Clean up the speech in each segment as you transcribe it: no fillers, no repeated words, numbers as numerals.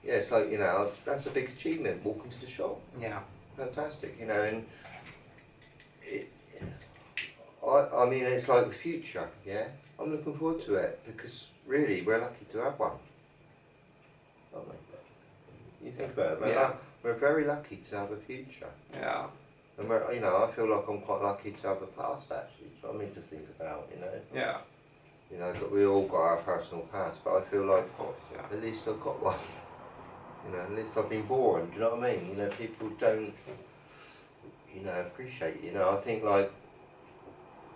yeah, it's like, you know, that's a big achievement, walking to the shop. Yeah. Fantastic, you know, and it, I mean, it's like the future, yeah? I'm looking forward to it, because really, we're lucky to have one, aren't we? You think about it, Yeah. we're very lucky to have a future. Yeah. And we're, you know, I feel like I'm quite lucky to have a past, actually. It's what I mean to think about, you know. Yeah. You know, we all got our personal past, but I feel like Of course, yeah. at least I've got one. You know, at least I've been born. Do you know what I mean? You know, people don't, you know, appreciate. You know, I think like,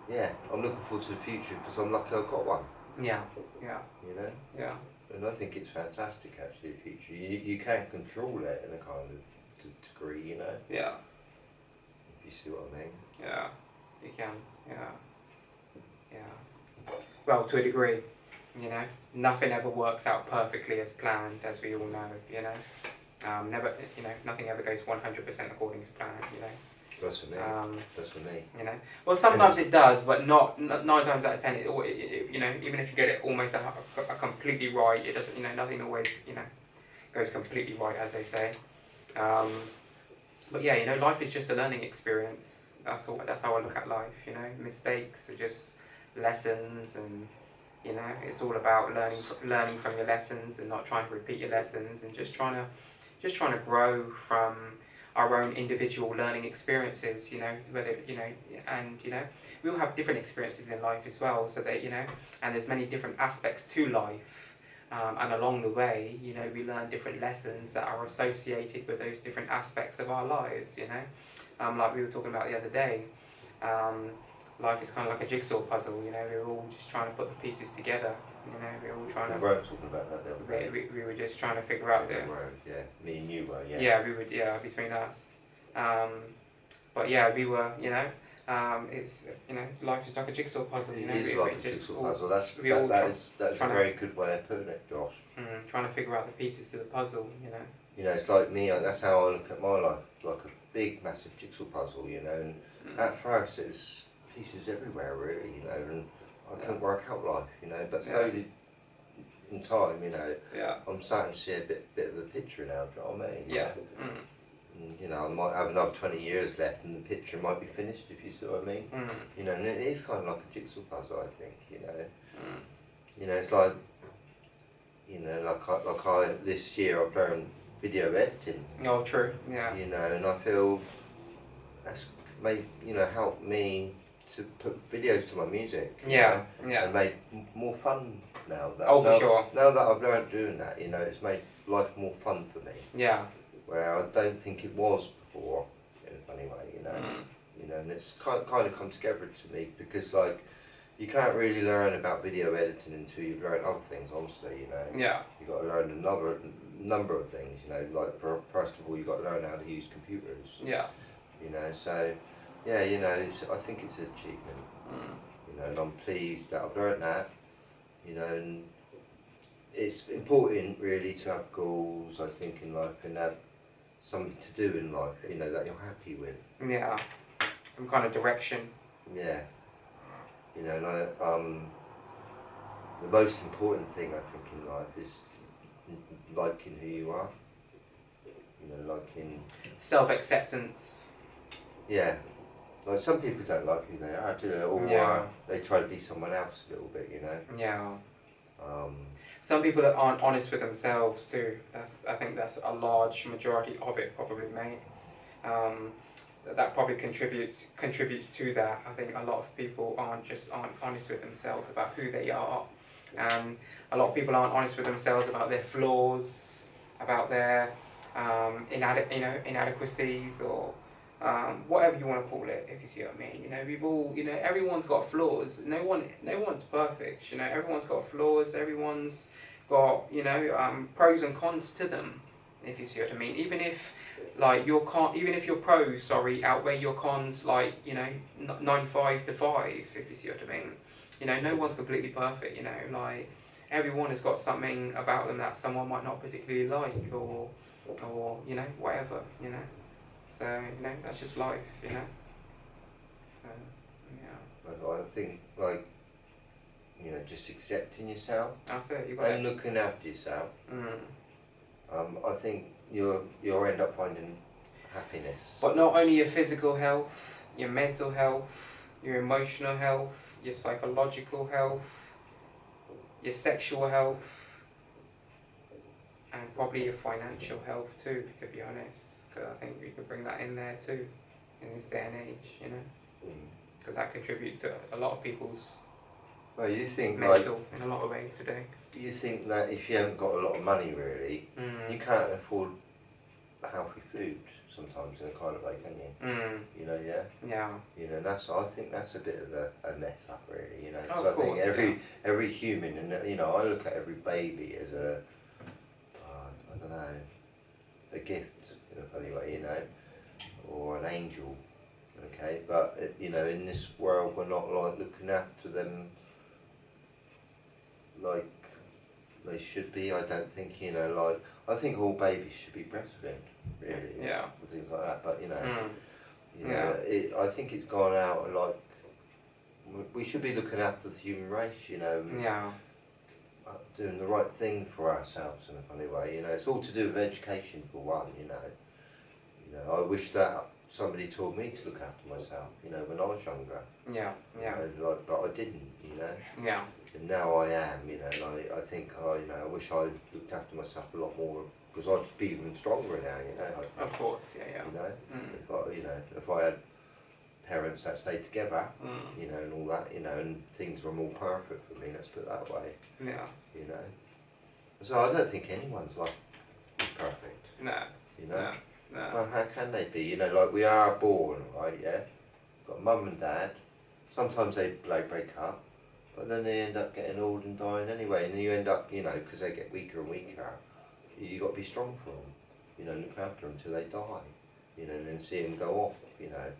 yeah, I'm looking forward to the future because I'm lucky I've got one. Yeah. Yeah. You know. Yeah. And I think it's fantastic, actually. The future, you can control it in a kind of degree. You know. Yeah. If you see what I mean. Yeah. You can. Yeah. Yeah. Well, to a degree, you know, nothing ever works out perfectly as planned, as we all know, you know. Never, you know, nothing ever goes 100% according to plan, you know. That's for me. That's for me. You know, well, sometimes it does, but not 9 times out of 10. You know, even if you get it almost a completely right, it doesn't. You know, nothing always, you know, goes completely right, as they say. But yeah, you know, life is just a learning experience. That's all. That's how I look at life. You know, mistakes are just lessons, and you know, it's all about learning from your lessons and not trying to repeat your lessons, and just trying to grow from our own individual learning experiences. You know, whether you know, and you know, we all have different experiences in life as well. So that you know, and there's many different aspects to life. And along the way, you know, we learn different lessons that are associated with those different aspects of our lives, you know. Like we were talking about the other day, life is kind of like a jigsaw puzzle, you know, we're all just trying to put the pieces together, you know, we're all trying to... We weren't talking about that the other day. We were just trying to figure out the... Yeah, me and you were, yeah. Yeah, we would, yeah, between us. But yeah, we were, you know, it's, you know, life is like a jigsaw puzzle, you know. It is like a jigsaw puzzle. That's a very good way of putting it, Josh. Trying to figure out the pieces to the puzzle, you know. You know, it's like me, that's how I look at my life, like a big, massive jigsaw puzzle, you know. And at first it was pieces everywhere, really, you know, and I couldn't work out life, you know. But slowly, in time, you know, I'm starting to see a bit of a picture now, do you know what I mean? Yeah. And, you know, I might have another 20 years left and the picture might be finished, if you see what I mean. You know, and it is kind of like a jigsaw puzzle, I think, you know. You know, it's like, you know, like this year I've learned video editing. Oh, true, yeah. You know, and I feel that's made, you know, helped me to put videos to my music. Yeah, know, yeah. And made more fun now. Sure. Now that I've learned doing that, you know, it's made life more fun for me. Yeah. Where I don't think it was before, in a funny way, you know. You know, and it's kind of come together to me because, like, you can't really learn about video editing until you've learned other things, honestly, you know. Yeah. You've got to learn a number of things, you know, like first of all you've got to learn how to use computers. Yeah. You know, so, yeah, you know, I think it's an achievement. You know, and I'm pleased that I've learned that, you know, and it's important really to have goals, I think, in life and have something to do in life, you know, that you're happy with. Yeah. Some kind of direction. Yeah. You know, and the most important thing I think in life is liking who you are. You know, liking... Self-acceptance. Yeah. Like some people don't like who they are, do they? Or they try to be someone else a little bit, you know? Yeah. Some people that aren't honest with themselves too. I think that's a large majority of it, probably, mate. That probably contributes to that. I think a lot of people aren't honest with themselves about who they are, and a lot of people aren't honest with themselves about their flaws, about their inadequacies, or whatever you want to call it, if you see what I mean. You know, we've all, you know, everyone's got flaws. No one's perfect. You know, everyone's got flaws. Everyone's got, you know, pros and cons to them, if you see what I mean. Even if, like, your pros, sorry, outweigh your cons, like, you know, 95 to 5, if you see what I mean. You know, no one's completely perfect. You know, like, everyone has got something about them that someone might not particularly like, or you know, whatever. You know. So, you know, that's just life, you know. So, yeah. I think, like, you know, just accepting yourself. That's it. You got and looking after yourself. I think you'll end up finding happiness. But not only your physical health, your mental health, your emotional health, your psychological health, your sexual health, and probably your financial health too, to be honest. Because I think we could bring that in there too, in this day and age, you know. Because that contributes to a lot of people's Well, you think mental in a lot of ways today. You think that if you haven't got a lot of money really, you can't afford healthy food sometimes in a kind of way, can you? You know, Yeah. You know, I think that's a bit of a mess up really, you know. Oh, I think every human, and you know, I look at every baby as I don't know, a gift in a funny way, you know, or an angel, okay? But, you know, in this world we're not like looking after them like they should be. I don't think, you know, like, I think all babies should be breastfed, really. Yeah. And things like that, but, you know, Yeah. I think it's gone out, like, we should be looking after the human race, you know, Yeah. doing the right thing for ourselves in a funny way, you know. It's all to do with education for one, you know. You know, I wish that somebody taught me to look after myself, you know, when I was younger. Yeah. Yeah. You know, like, but I didn't, you know. Yeah. And now I am, you know, and I think, you know, I wish I looked after myself a lot more, because I'd be even stronger now, you know. Of course, yeah. You know, if I had parents that stayed together, you know, and all that, you know, and things were more perfect for me, let's put it that way. Yeah. You know. So I don't think anyone's like perfect. No. You know. No. Well, how can they be? You know, like we are born, right? Yeah. Got mum and dad. Sometimes they break up, but then they end up getting old and dying anyway, and then you end up, you know, because they get weaker and weaker. You got to be strong for them. You know, look after them until they die. You know, and then see them go off. You know.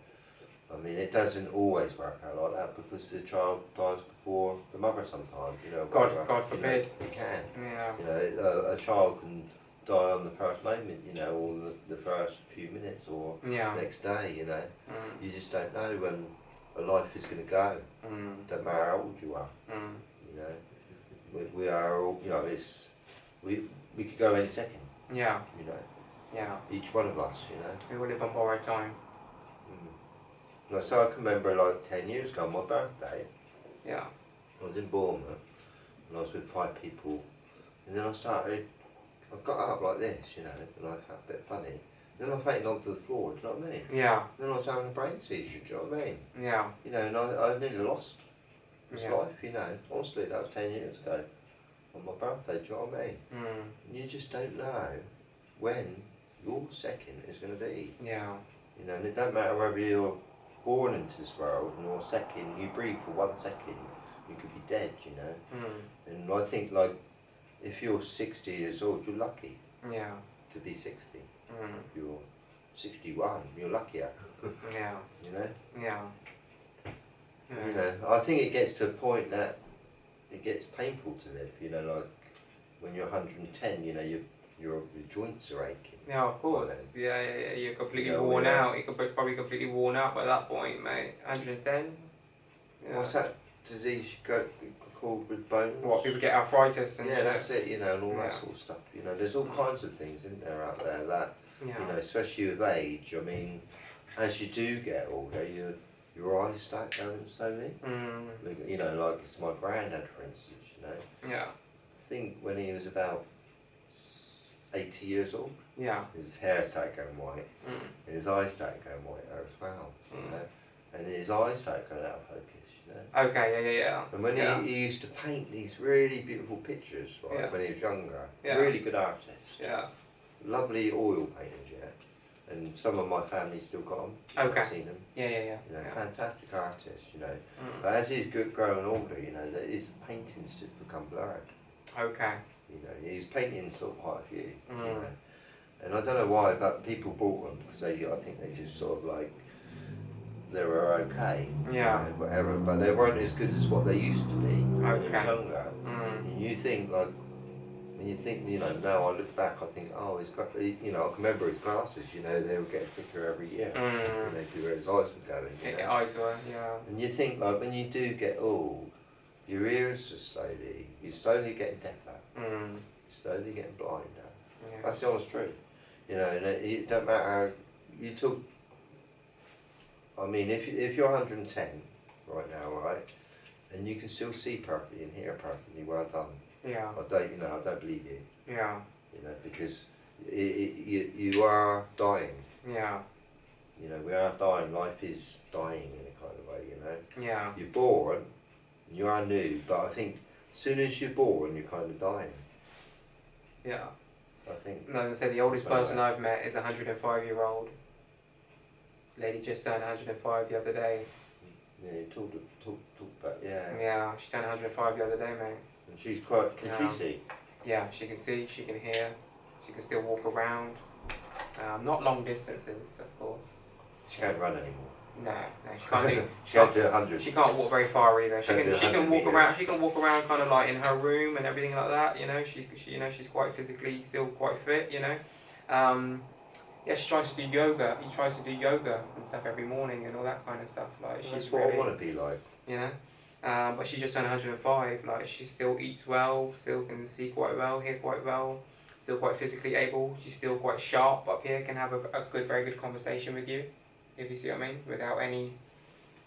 I mean, it doesn't always work out like that because the child dies before the mother sometimes, you know. God forbid. You know, it can. Yeah. You know, a child can die on the first moment, you know, or the first few minutes, or next day, you know. You just don't know when a life is going to go. Don't matter how old you are. You know, we are all, you know, we could go any second. Yeah. You know. Yeah. Each one of us, you know. We all live on borrowed time. No, so I can remember like 10 years ago, my birthday. Yeah. I was in Bournemouth and I was with 5 people, and then I got up like this, you know, and I felt a bit funny. Then I fainted onto the floor, do you know what I mean? Yeah. Then I was having a brain seizure, do you know what I mean? Yeah. You know, and I nearly lost this life, you know. Honestly, that was 10 years ago on my birthday, do you know what I mean? And you just don't know when your second is going to be. Yeah. You know, and it don't matter whether you're born into this world and your second, you breathe for 1 second, you could be dead, you know. And I think, like, if you're 60 years old, you're lucky to be 60. If you're 61, you're luckier. Yeah. You know? Yeah. You know, I think it gets to a point that it gets painful to live, you know, like when you're 110, you know, your joints are aching. Yeah, of course. Yeah. You're completely worn out. You're probably completely worn out by that point, mate. 110. Yeah. What's that disease called with bones? What, people get arthritis and shit? That's it, you know, and all that sort of stuff. You know, there's all kinds of things, isn't there, out there that, you know, especially with age. I mean, as you do get older, your eyes start going slowly. You know, like it's my granddad, for instance, you know. Yeah. I think when he was about 80 years old, his hair started going white, and his eyes started going white as well, you know, and his eyes started going out of focus, you know. Okay, yeah. And when he used to paint these really beautiful pictures, right, when he was younger, really good artist, lovely oil paintings, and some of my family still got them. I've seen them. Yeah. You know, fantastic artist, you know. But as he's growing older, you know, his paintings just become blurred. Okay. You know, he's painting sort of quite a few, you know. And I don't know why, but people bought them because I think they just sort of like, they were okay, you know, whatever, but they weren't as good as what they used to be when they were younger. And you think, like, when you think, you know, now I look back, I think, oh, you know, I can remember his glasses, you know, they were getting thicker every year, you know, where his eyes were going, you know. Eyes were, And you think, like, when you do get old, your ears are you're slowly getting deafer, you're slowly getting blinder. That's the honest truth. You know, and it don't matter. You talk. I mean, if you're 110 right now, right, and you can still see perfectly and hear perfectly, well done. Yeah. I don't believe you. Yeah. You know, because you are dying. Yeah. You know, we are dying. Life is dying in a kind of way. You know. Yeah. You're born. You are new, but I think as soon as you're born, you're kind of dying. Yeah. I think. No, as I say, the oldest person I've met is a 105-year-old lady, just turned 105 the other day. Yeah, you talk about, yeah. Yeah, she turned 105 the other day, mate. And she's quite, can she see? Yeah, she can see, she can hear, she can still walk around. Not long distances, of course. She can't run anymore. No, she can't do. She can't do 100. She can't walk very far either. She can walk meters. around. She can walk around kind of like in her room and everything like that. You know, she's quite physically still quite fit. You know, yeah, she tries to do yoga. He tries to do yoga and stuff every morning and all that kind of stuff. Like That's she's what really, I want to be like. you know, but she just turned 105. Like she still eats well, still can see quite well, hear quite well, still quite physically able. She's still quite sharp up here. Can have a very good conversation with you, if you see what I mean, without any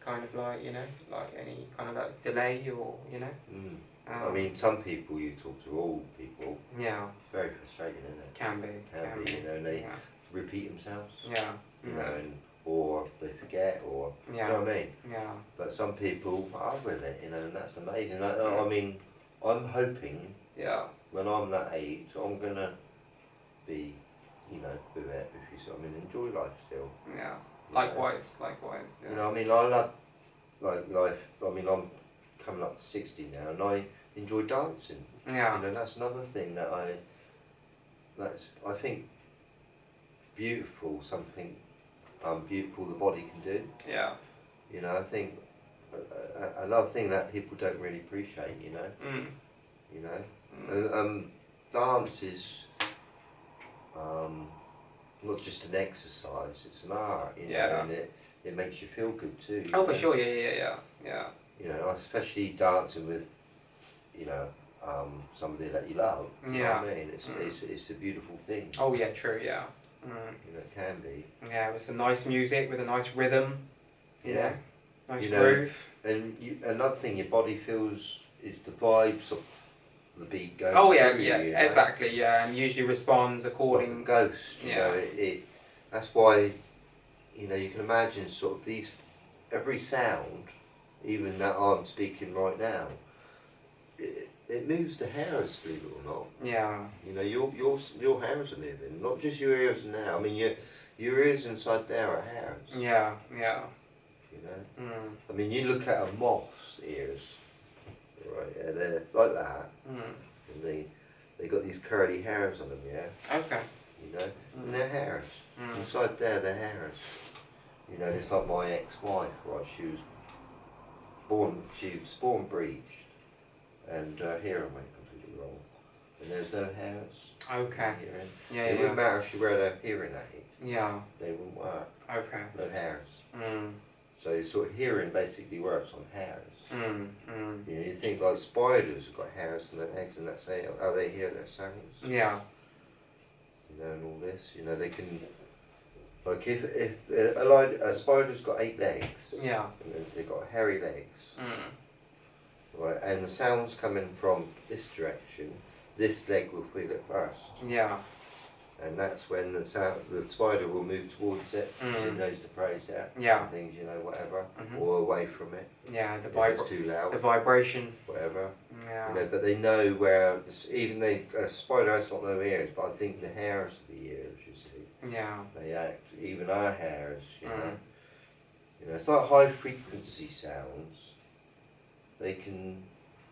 kind of like, you know, like any kind of like delay or, you know. I mean, some people you talk to, all people. Yeah. It's very frustrating, isn't it? Can be. You know, and they repeat themselves. Yeah. You know, or they forget, or do you know what I mean? Yeah. But some people are with it, you know, and that's amazing. I mean, I'm hoping. Yeah. When I'm that age, I'm gonna be, you know, with it. If you see, I mean, enjoy life still. Yeah. Likewise. Yeah. You know, I mean, I love like life. I mean, I'm coming up to 60 now, and I enjoy dancing. Yeah. You know, that's another thing that I think beautiful. Something beautiful the body can do. Yeah. You know, I think another thing that people don't really appreciate. You know. You know, dance is not just an exercise; it's an art. You know, and it makes you feel good too. Oh, for sure. Yeah. You know, especially dancing with, you know, somebody that you love. You know what I mean? It's a beautiful thing. Oh yeah, true. Yeah. You know, it can be. Yeah, with some nice music, with a nice rhythm. You know, nice know, groove. And another thing your body feels is the vibes of the beat going. Oh yeah, through yeah, you know? exactly. Yeah, and usually responds according. Like a ghost. You know, that's why, you know, you can imagine sort of every sound, even that I'm speaking right now, it moves the hairs, believe it or not. Yeah. You know, your hairs are moving, not just your ears now. I mean, your ears inside there are hairs. Yeah. You know. I mean, you look at a moth's ears, right? Yeah, they're like that, and they got these curly hairs on them. Yeah. Okay. You know, and they're hairs. Inside there, they're hairs. You know, it's like my ex-wife, right? She was born breached, and her hearing went completely wrong, and there's no hairs. Okay. Hearing. Yeah. It wouldn't matter if she wear a hearing aid. Yeah. They wouldn't work. Okay. No hairs. So sort of hearing basically works on hairs. You know, you think like spiders have got hairs on their legs, and that's how they hear their sounds. Yeah. You know, and all this. You know, they can. Like if a spider's got 8 legs. Yeah. And they've got hairy legs. Right, and the sound's coming from this direction. This leg will feel it first. Yeah. And that's when the spider will move towards it. So it knows the prey's there. Yeah. And things, you know, whatever, or away from it. Yeah. If it's too loud. The vibration. Whatever. Yeah. You know, but they know where. A spider has got no ears, but I think the hairs of the ears, you see. Yeah. They act. Even our hairs, you know. You know, it's like high frequency sounds. They can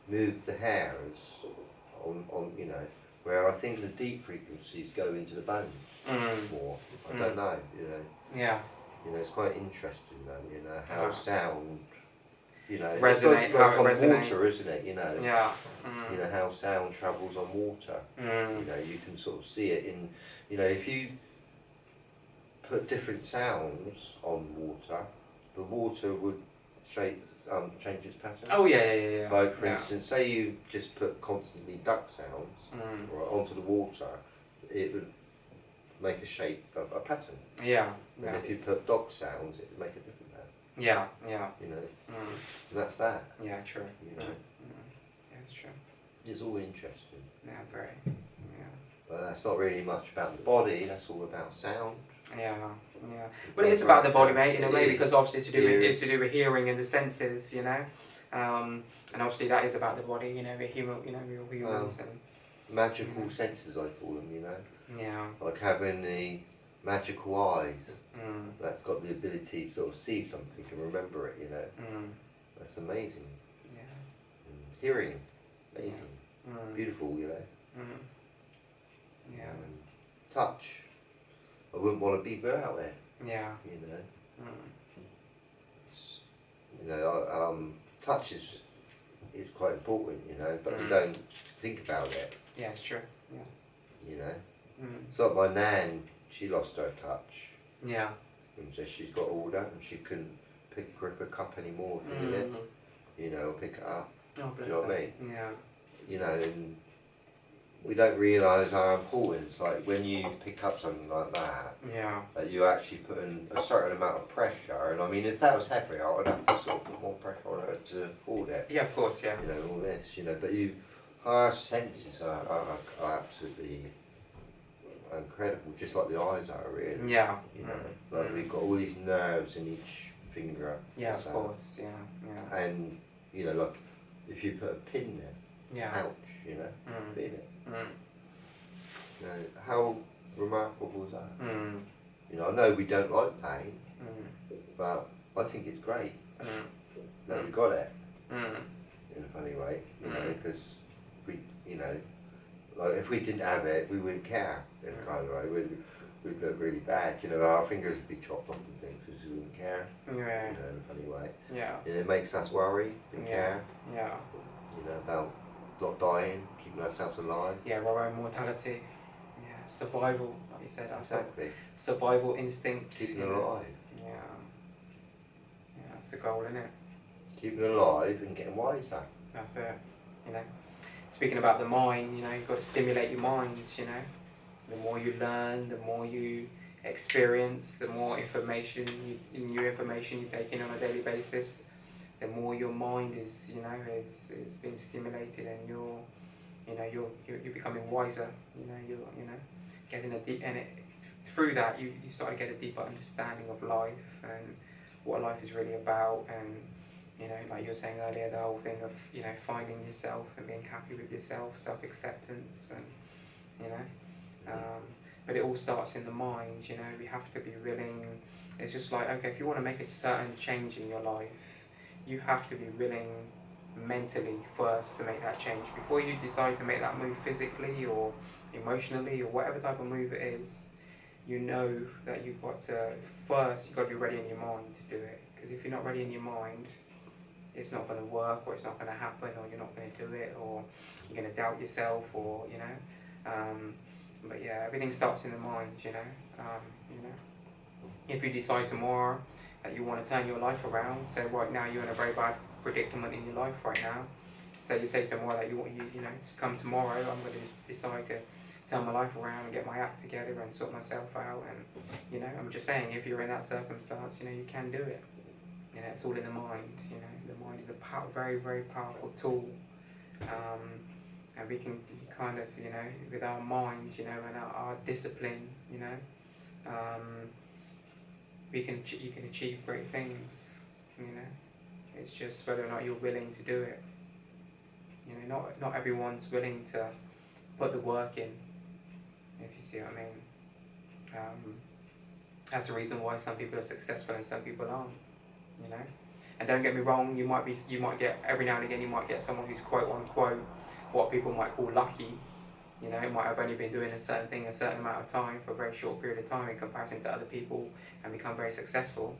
move the hairs on you know, where I think the deep frequencies go into the bones more. I don't know, you know. Yeah. You know, it's quite interesting though, you know, how sound, you know, resonate, it's like how it on resonates. water, isn't it, you know. Yeah. You know, how sound travels on water. You know, you can sort of see it in, you know, if you put different sounds on water, the water would change its pattern. Oh yeah. Like for instance, say you just put constantly duck sounds right onto the water, it would make a shape, a pattern. Yeah. And Yeah. if you put dog sounds, it would make a different pattern. Yeah. Yeah. You know, Mm. and that's that. Yeah. True. You know, Yeah, it's true. it's all interesting. Yeah. Very. Yeah. But that's not really much about the body. That's all about sound. Yeah, yeah. But it is about the body, mate, in a way, It is. because obviously it's to do with Ears. hearing and the senses, you know. And obviously that is about the body, you know. We're human, you know, we're all humans, and Magical senses, I call them. You know, yeah. like having the magical eyes. Mm. That's got the ability to sort of see something and remember it. You know, that's amazing. Yeah. Hearing, amazing, beautiful. You know. Yeah. Touch. I wouldn't want to be without it. Yeah. You know. You know, touch is quite important. You know, but you don't think about it. Yeah, it's true. Yeah. You know. It's like my nan. She lost her touch. Yeah. And so she's got older and she couldn't grip a cup anymore. You know, or pick it up. Oh, bless Do you know what I mean? Yeah. You know, and we don't realise how important it's like when you pick up something like that. Yeah. That you actually put in a certain amount of pressure, and I mean, if that was heavy, I would have to sort of put more pressure on her to hold it. Yeah, of course, yeah. You know, all this, you know, but our senses are absolutely incredible, just like the eyes are, really. Yeah. You know, like we've got all these nerves in each finger. Yeah, of course, yeah, yeah. And, you know, like, if you put a pin there, yeah. ouch, you know, feel it. You know, how remarkable is that? You know, I know we don't like pain, but I think it's great that we got it in a funny way, you know, because we, you know, like if we didn't have it, we wouldn't care in a kind of way. We'd look really bad, you know, our fingers would be chopped off and things because we wouldn't care, Yeah. you know, in a funny way. Yeah. And it makes us worry and care, Yeah. you know, about not dying, keeping ourselves alive. Yeah, our own mortality. Yeah, survival, like you said. Exactly. Survival instinct. Keeping alive. Yeah. Yeah, that's the goal, isn't it? Keeping alive and getting wiser. That's it. You know. Speaking about the mind, you know, you've got to stimulate your mind, you know. The more you learn, the more you experience, the more information, new information you take in on a daily basis, the more your mind is, you know, is being stimulated, and you're becoming wiser. You know, you're getting a deep, and through that you start to get a deeper understanding of life and what life is really about, and you know, like you were saying earlier, the whole thing of, you know, finding yourself and being happy with yourself, self-acceptance, and you know, but it all starts in the mind. You know, we have to be willing. It's just like, okay, if you want to make a certain change in your life, you have to be willing mentally first to make that change before you decide to make that move physically or emotionally or whatever type of move it is. You know that you've got to be ready in your mind to do it, because if you're not ready in your mind, it's not going to work, or it's not going to happen, or you're not going to do it, or you're going to doubt yourself, or you know. But yeah, everything starts in the mind. You know. If you decide tomorrow that you want to turn your life around, say right now you're in a very bad predicament in your life right now. So you say tomorrow that you know, come tomorrow, I'm going to decide to turn my life around and get my act together and sort myself out. And you know, I'm just saying, if you're in that circumstance, you know, you can do it. You know, it's all in the mind. You know, the mind is a very, very powerful tool, and we can kind of, you know, with our minds, you know, and our discipline, you know, you can achieve great things. You know, it's just whether or not you're willing to do it. You know, not everyone's willing to put the work in, if you see what I mean. That's the reason why some people are successful and some people aren't. You know, and don't get me wrong, you might get, every now and again, you might get someone who's quote unquote what people might call lucky. You know, might have only been doing a certain thing a certain amount of time for a very short period of time in comparison to other people, and become very successful.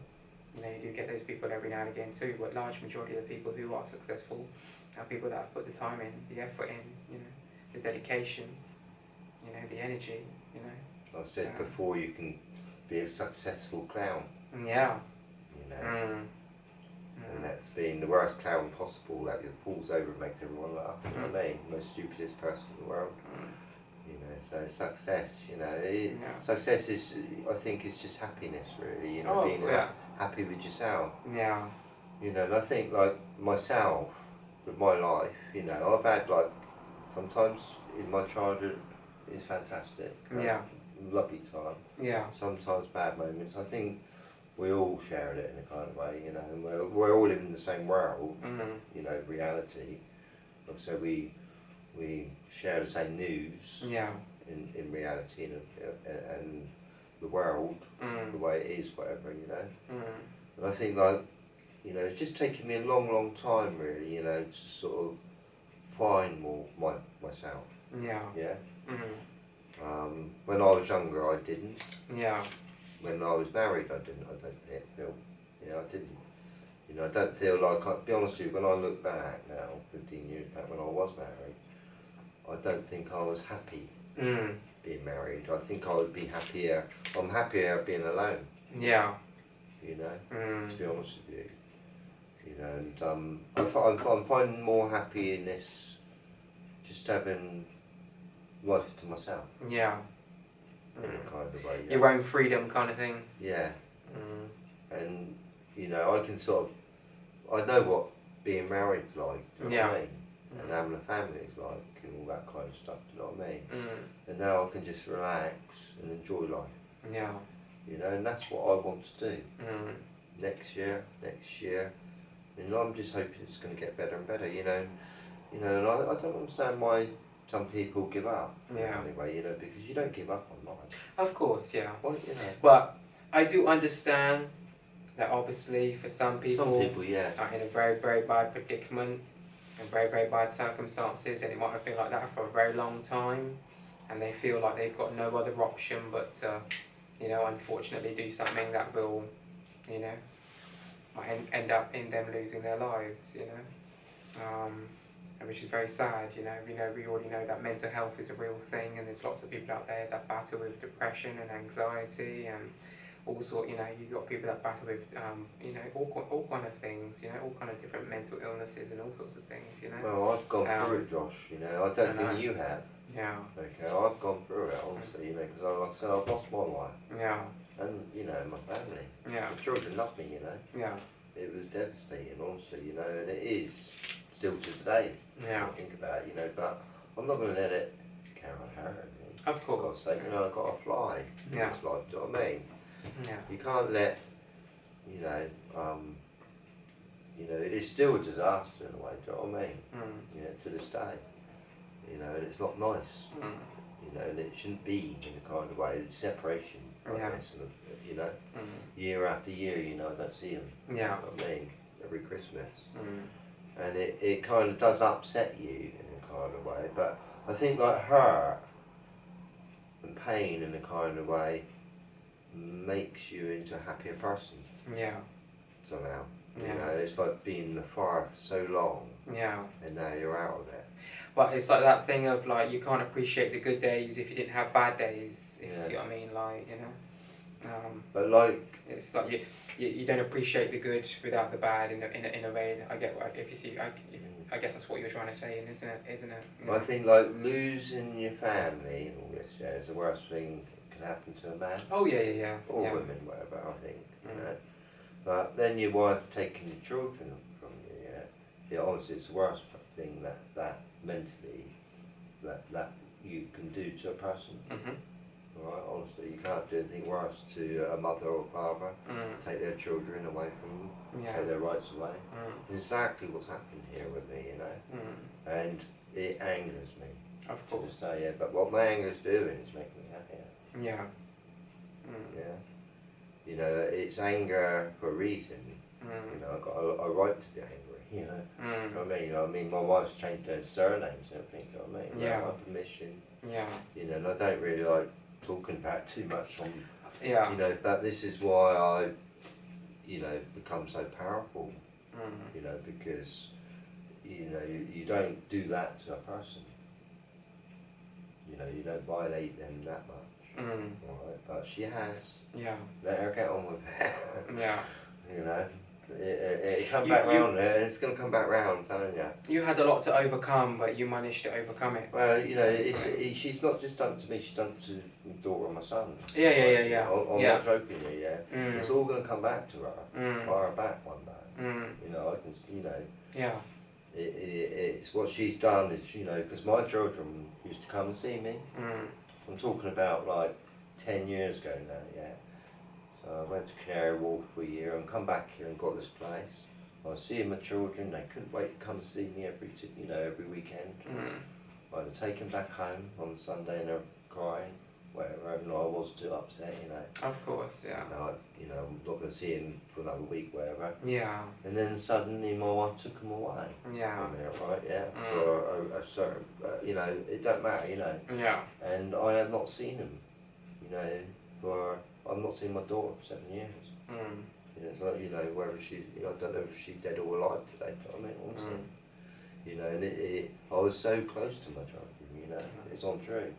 You know, you do get those people every now and again too, but large majority of the people who are successful are people that have put the time in, the effort in, you know, the dedication, you know, the energy, you know. I said before, you can be a successful clown. Yeah. You know. And that's been the worst clown possible, that it falls over and makes everyone laugh. You know what I mean? The most stupidest person in the world. You know, So success, you know, Yeah. success is, I think, is just happiness, really. You know, Oh, being yeah. happy with yourself. Yeah. You know, and I think like myself, with my life, you know, I've had like sometimes in my childhood it's fantastic. Yeah. Lovely time. Yeah. Sometimes bad moments. I think we all share it in a kind of way, you know, and we're all in the same world, you know, reality. Like so we share the same news Yeah. in reality and the world, the way it is, whatever, you know. And I think like, you know, it's just taken me a long time really, you know, to sort of find more myself. Yeah. Yeah. Mm. When I was younger, I didn't. Yeah. When I was married, I didn't. I don't feel. You know, I didn't. You know, I don't feel like. I'll be honest with you. When I look back now, 15 years back, when I was married, I don't think I was happy being married. I think I would be happier. I'm happier being alone. Yeah. You know, to be honest with you. You know, and I'm finding more happy in this, just having life to myself. Yeah. In a kind of way. Yeah. Your own freedom, kind of thing. Yeah. And you know, I can sort of, I know what being married's like. Do you know what I mean? And having a family is like, and all that kind of stuff. Do you know what I mean? And now I can just relax and enjoy life. Yeah. You know, and that's what I want to do. Next year. And I'm just hoping it's going to get better and better. You know, and I don't understand why some people give up. Yeah. Anyway, you know, because you don't give up on life. Of course, yeah. Well, you know. But I do understand that obviously for some people, yeah, are in a very bad predicament and very bad circumstances, and it might have been like that for a very long time, and they feel like they've got no other option but to, you know, unfortunately do something that will, you know, might end up in them losing their lives, you know. And which is very sad, you know. We already know that mental health is a real thing, and there's lots of people out there that battle with depression and anxiety and all sort. You know, you've got people that battle with, you know, all kind of things, you know, all kind of different mental illnesses and all sorts of things, you know. Well, I've gone through it, Josh. You know, I don't think you have. Yeah. Okay, I've gone through it, honestly. You know, because like I said, I've lost my life. Yeah. And you know, my family. Yeah. The children love me. You know. Yeah. It was devastating, honestly. You know, and it is still to today. Yeah. I think about it, you know, but I'm not going to let it carry on hurting me. Of course. For God's sake, you know, I've got to fly in Yeah. this life, do you know what I mean? Yeah. You can't let, you know, it's still a disaster in a way, do you know what I mean? You know, to this day. You know, and it's not nice. You know, and it shouldn't be in a kind of way, separation like this, and, you know, year after year, you know, I don't see them. Yeah. You know what I mean? Every Christmas. And it kind of does upset you in a kind of way, but I think like hurt and pain in a kind of way makes you into a happier person. Yeah. Somehow. Yeah. You know, it's like being in the fire for so long. Yeah. And now you're out of it. But it's like that thing of like, you can't appreciate the good days if you didn't have bad days, if you see what I mean, like, you know. But like, it's like you don't appreciate the good without the bad in a way. I get what, if you see, I guess that's what you're trying to say, isn't it? You know? I think like losing your family and all this, yeah, is the worst thing that can happen to a man. Oh yeah. Or women, whatever, I think, you know. But then your wife taking your children from you, yeah, honestly, it's the worst thing that mentally that you can do to a person. Right, honestly, you can't do anything worse to a mother or father. Take their children away from them, take their rights away. Exactly what's happened here with me, you know. And it angers me. Of course. To just say, yeah, but what my anger's doing is making me happier. Yeah. Yeah. You know, it's anger for a reason. You know, I've got a right to be angry. You know, you know what I mean? I mean, my wife's changed her surnames and everything. You know what I mean? Yeah. Without my permission. Yeah. You know, and I don't really like talking about it too much on. Yeah. You know, but this is why I, you know, become so powerful. You know, because you know you don't do that to a person. You know, you don't violate them that much. Right? But she has. Yeah. Let her get on with it. Yeah. You know, it come back round. It's going to come back round, I'm telling you. You had a lot to overcome, but you managed to overcome it. Well, you know, she's not just done it to me, she's done it to my daughter and my son. Yeah. I'm not joking you, yeah. Mm. It's all going to come back to her, by her back one day. Mm. You know, I can, you know. Yeah. It's what she's done is, you know, because my children used to come and see me. Mm. I'm talking about like 10 years ago now, yeah. So I went to Canary Wharf for a year and come back here and got this place. I was seeing my children, they couldn't wait to come and see me every weekend. I'd take them back home on Sunday and they're crying, whatever, and I was too upset, you know. Of course, yeah. You know, I'm not going to see him for another week, whatever. Yeah. And then suddenly my wife took him away. Yeah. From here, right, yeah. For a certain, you know, it don't matter, you know. Yeah. And I have not seen him, you know, I've not seen my daughter for 7 years. You know, it's like, you know, whether she's, you know, I don't know if she's dead or alive today, but I mean, honestly. You know, and I was so close to my children, you know, it's untrue.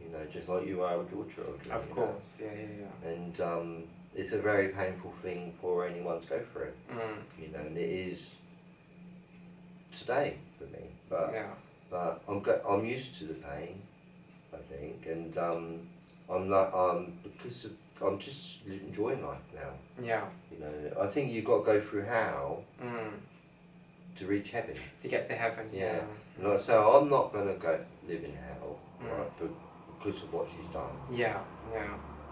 You know, just like you are with your children. Of course, yeah. And it's a very painful thing for anyone to go through. You know, and it is today for me. But I'm used to the pain, I think, and I'm just enjoying life now. Yeah. You know, I think you've got to go through hell to reach heaven. To get to heaven. Yeah. Like, so I'm not going to go live in hell, right? Because of what she's done. Yeah.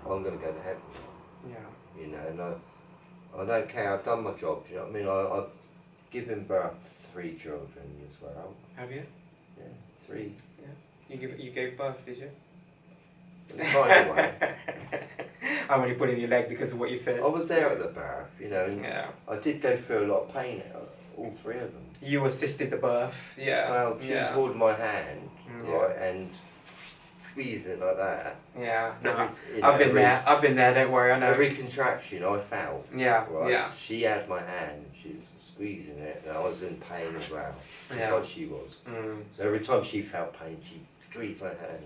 I'm going to go to heaven. Yeah. You know, and I don't care. I've done my job. Do you know what I mean? I've given birth to 3 children as well. Have you? Yeah, 3. Yeah. You gave birth, did you? Kind of way. I'm only pulling your leg because of what you said. I was there at the birth, you know. And I did go through a lot of pain. All 3 of them. You assisted the birth. Yeah. Well, she was holding my hand, right, and squeezing it like that. Yeah. No, I've been there. Don't worry. I know. Every contraction I felt. Yeah. Right? Yeah. She had my hand. She was squeezing it, and I was in pain as well, just like she was. So every time she felt pain, she squeezed my hand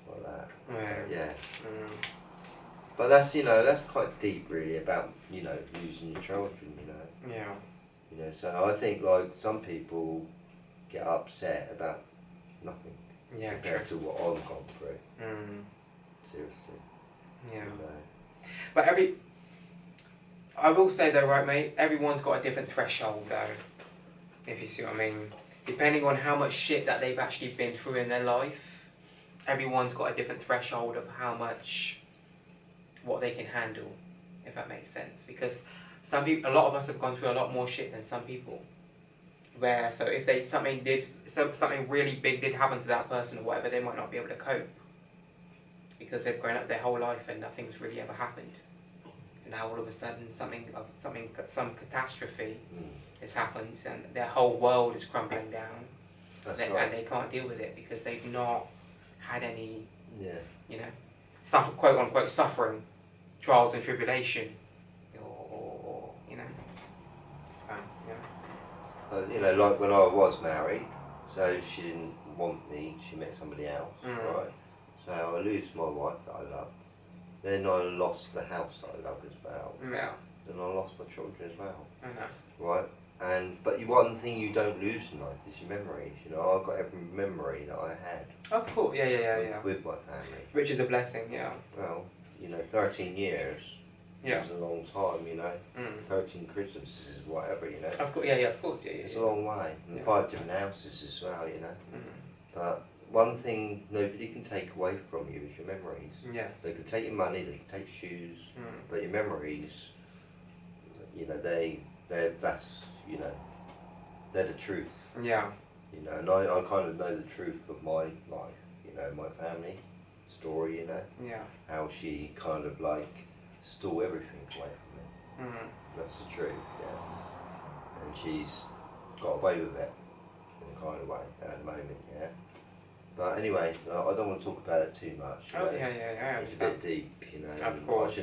like that. Yeah. But that's, you know, that's quite deep really about, you know, losing your children, you know. Yeah. You know, so I think like some people get upset about nothing compared to what I've gone through. Seriously. Yeah. You know. But I will say though, right mate, everyone's got a different threshold though, if you see what I mean. Depending on how much shit that they've actually been through in their life, everyone's got a different threshold of how much, what they can handle, if that makes sense. Because some people, a lot of us have gone through a lot more shit than some people. Where, so if something really big did happen to that person or whatever, they might not be able to cope. Because they've grown up their whole life and nothing's really ever happened. And now all of a sudden some catastrophe has happened and their whole world is crumbling down. And they can't deal with it because they've not had any, you know, quote unquote suffering, trials and tribulation, or you know. So, you know, like when I was married, so she didn't want me, she met somebody else, right? So I lose my wife that I loved. Then I lost the house that I loved as well. Yeah. Then I lost my children as well. I know. Right? But one thing you don't lose in life is your memories. You know, I've got every memory that I had. Of course, yeah. With my family. Which is a blessing, yeah. Well, you know, 13 years. Yeah. It's a long time, you know. 13 Christmases, whatever, you know. Of course, yeah, of course, yeah. It's a long way. And 5 different houses as well, you know. But one thing nobody can take away from you is your memories. Yes. They can take your money, they can take shoes, but your memories, you know, that's, you know, they're the truth. Yeah. You know, and I kind of know the truth of my life, you know, my family story, you know. Yeah. How she kind of like stole everything away from me. That's the truth, yeah. And she's got away with it in a kind of way at the moment, yeah. But anyway, I don't want to talk about it too much. Oh, yeah. It's a bit deep, you know. Of course.